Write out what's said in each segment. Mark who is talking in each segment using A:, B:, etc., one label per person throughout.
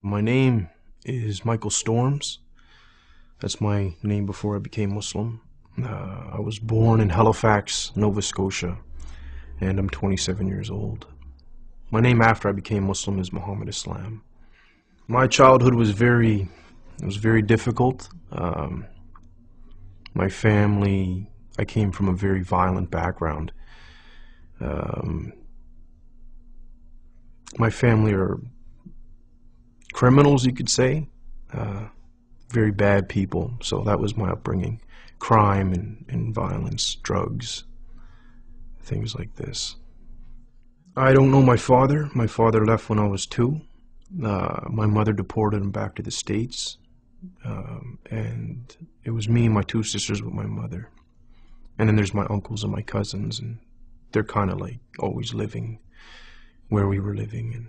A: My name is Michael Storms. That's my name before I became Muslim. I was born in Halifax, Nova Scotia, and I'm 27 years old. My name after I became Muslim is Muhammad Islam. My childhood was very difficult. My family, I came from a very violent background. Um, my family are criminals, you could say. Very bad people. So that was my upbringing. Crime and violence, drugs, things like this. I don't know my father. My father left when I was 2. My mother deported him back to the States. And it was me and my 2 sisters with my mother. And then there's my uncles and my cousins, and they're kind of like always living where we were living. And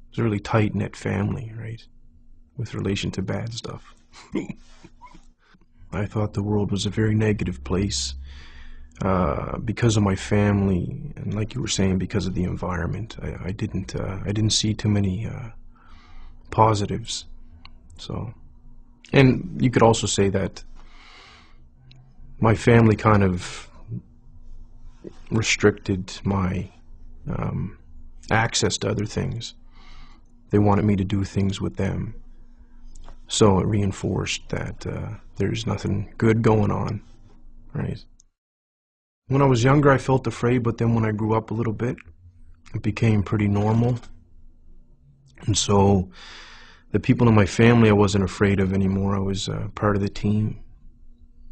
A: it's a really tight-knit family, right? With relation to bad stuff. I thought the world was a very negative place because of my family, and like you were saying, because of the environment. I didn't see too many positives. So, and you could also say that my family kind of restricted my access to other things. They wanted me to do things with them. So it reinforced that there's nothing good going on, right? When I was younger, I felt afraid, but then when I grew up a little bit, it became pretty normal. And so the people in my family I wasn't afraid of anymore. I was part of the team.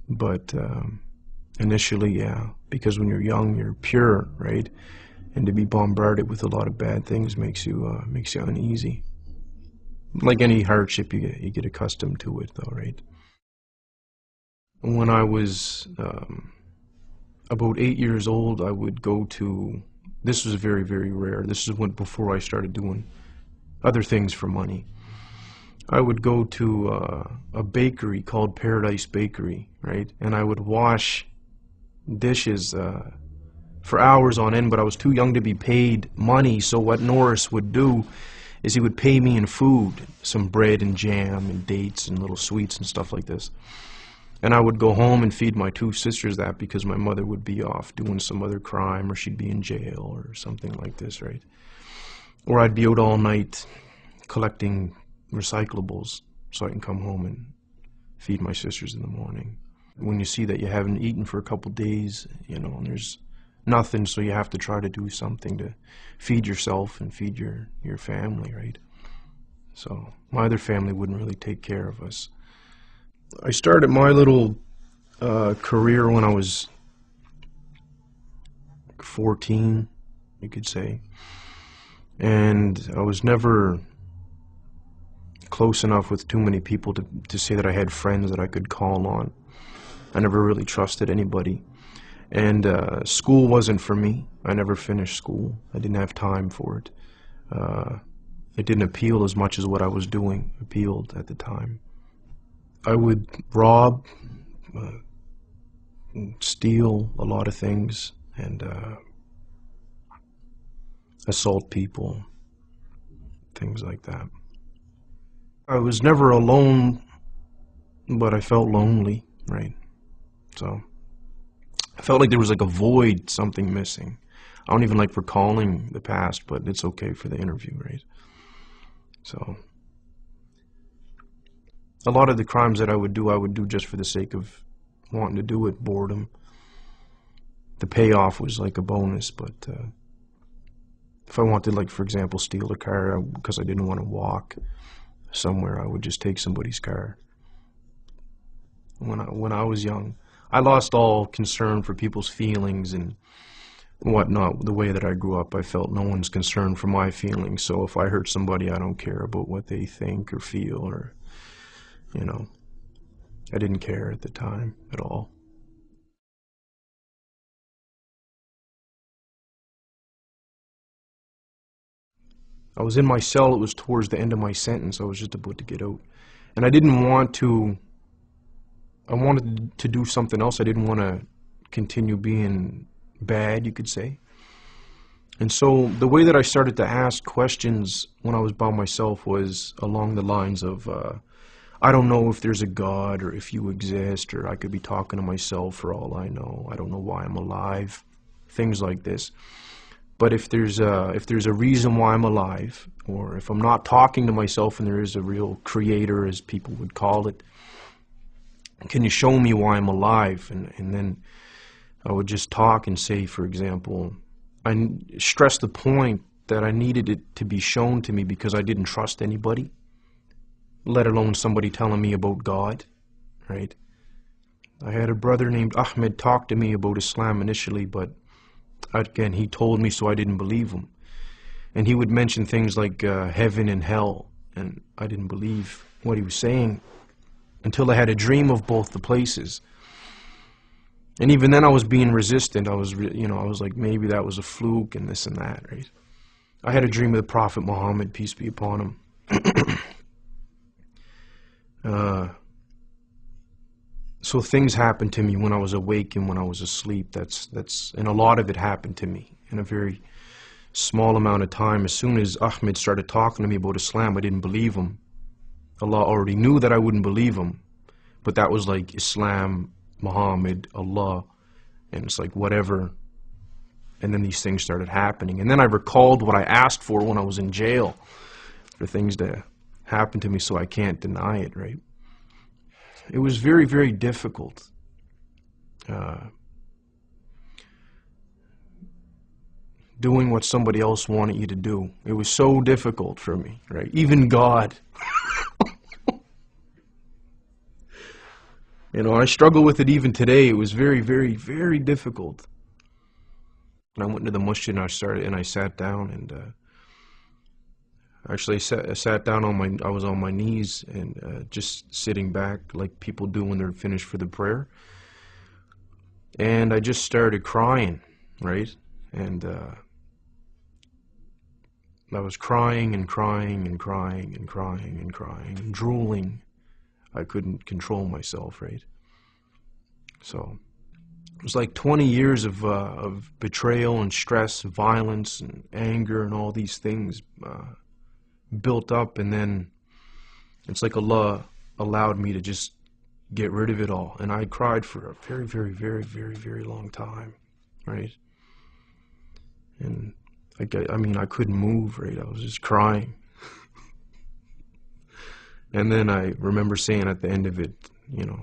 A: But initially, yeah, because when you're young, you're pure, right? And to be bombarded with a lot of bad things makes you uneasy. Like any hardship, you get accustomed to it, though, right? When I was about 8 years old, I would go to. This was very, very rare. This is when before I started doing other things for money. I would go to a bakery called Paradise Bakery, right? And I would wash dishes for hours on end, but I was too young to be paid money. So what Norris would do is he would pay me in food, some bread and jam and dates and little sweets and stuff like this. And I would go home and feed my 2 sisters that because my mother would be off doing some other crime, or she'd be in jail or something like this, right? Or I'd be out all night collecting recyclables so I can come home and feed my sisters in the morning. When you see that you haven't eaten for a couple days, you know, and there's nothing, so you have to try to do something to feed yourself and feed your family, right? So my other family wouldn't really take care of us. I started my little career when I was 14, you could say. And I was never close enough with too many people to say that I had friends that I could call on. I never really trusted anybody. And school wasn't for me. I never finished school. I didn't have time for it. It didn't appeal as much as what I was doing appealed at the time. I would rob, steal a lot of things, and assault people, things like that. I was never alone, but I felt lonely, right? So I felt like there was like a void, something missing. I don't even like recalling the past, but it's okay for the interview, right? So a lot of the crimes that I would do just for the sake of wanting to do it, boredom. The payoff was like a bonus, but if I wanted, like, for example, steal a car because I didn't want to walk somewhere, I would just take somebody's car. When I was young, I lost all concern for people's feelings and whatnot. The way that I grew up, I felt no one's concerned for my feelings. So if I hurt somebody, I don't care about what they think or feel, or, you know, I didn't care at the time at all. I was in my cell. It was towards the end of my sentence. I was just about to get out. And I didn't want to, I wanted to do something else. I didn't want to continue being bad, you could say. And so the way that I started to ask questions when I was by myself was along the lines of, I don't know if there's a God or if you exist, or I could be talking to myself for all I know. I don't know why I'm alive. Things like this. But if there's a reason why I'm alive, or if I'm not talking to myself and there is a real creator, as people would call it, can you show me why I'm alive? And then I would just talk and say, for example, I stressed the point that I needed it to be shown to me because I didn't trust anybody, let alone somebody telling me about God, right? I had a brother named Ahmed talk to me about Islam initially, but again, he told me, so I didn't believe him. And he would mention things like heaven and hell, and I didn't believe what he was saying until I had a dream of both the places. And even then I was being resistant. I was like, maybe that was a fluke and this and that, right? I had a dream of the Prophet Muhammad, peace be upon him. So things happened to me when I was awake and when I was asleep. And a lot of it happened to me in a very small amount of time. As soon as Ahmed started talking to me about Islam, I didn't believe him. Allah already knew that I wouldn't believe him, but that was like Islam, Muhammad, Allah, and it's like whatever. And then these things started happening. And then I recalled what I asked for when I was in jail, for things to happen to me, so I can't deny it, right? It was very, very difficult. Doing what somebody else wanted you to do. It was so difficult for me, right? Even God. I struggle with it even today. It was very, very, very difficult. And I went to the masjid and I sat down, and actually I sat down I was on my knees and just sitting back like people do when they're finished for the prayer. And I just started crying, right? And I was crying and crying and crying and crying and crying and drooling. I couldn't control myself, right? So it was like 20 years of betrayal and stress, violence and anger and all these things built up, and then it's like Allah allowed me to just get rid of it all. And I cried for a very, very, very, very, very long time, right? And I couldn't move, right? I was just crying. And then I remember saying at the end of it,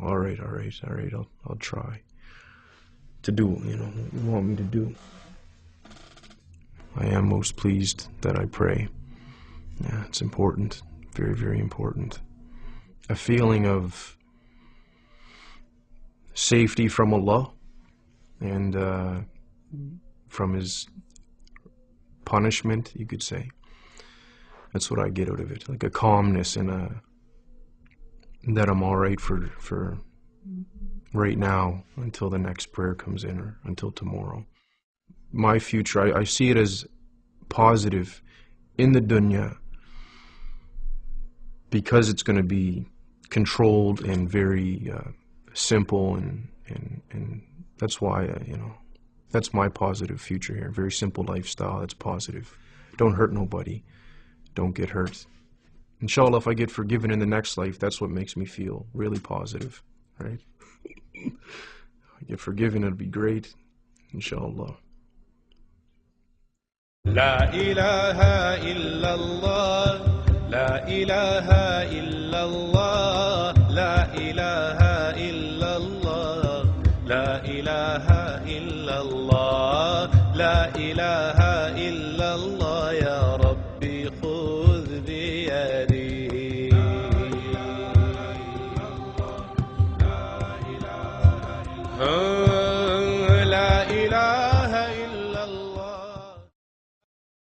A: all right, I'll try to do, what you want me to do. I am most pleased that I pray. Yeah, it's important, very, very important. A feeling of safety from Allah and from His punishment, you could say. That's what I get out of it, like a calmness and that I'm all right for right now until the next prayer comes in, or until tomorrow. My future, I see it as positive in the dunya because it's going to be controlled and very simple, and that's why, that's my positive future here. Very simple lifestyle, that's positive. Don't hurt nobody. Don't get hurt. Inshallah, if I get forgiven in the next life, that's what makes me feel really positive, right? If I get forgiven, it'll be great, inshallah.
B: La ilaha illallah, la ilaha illallah, la ilaha illallah, la ilaha illallah, la ilaha illallah, ya Rabbi khudh biyadi. La ilaha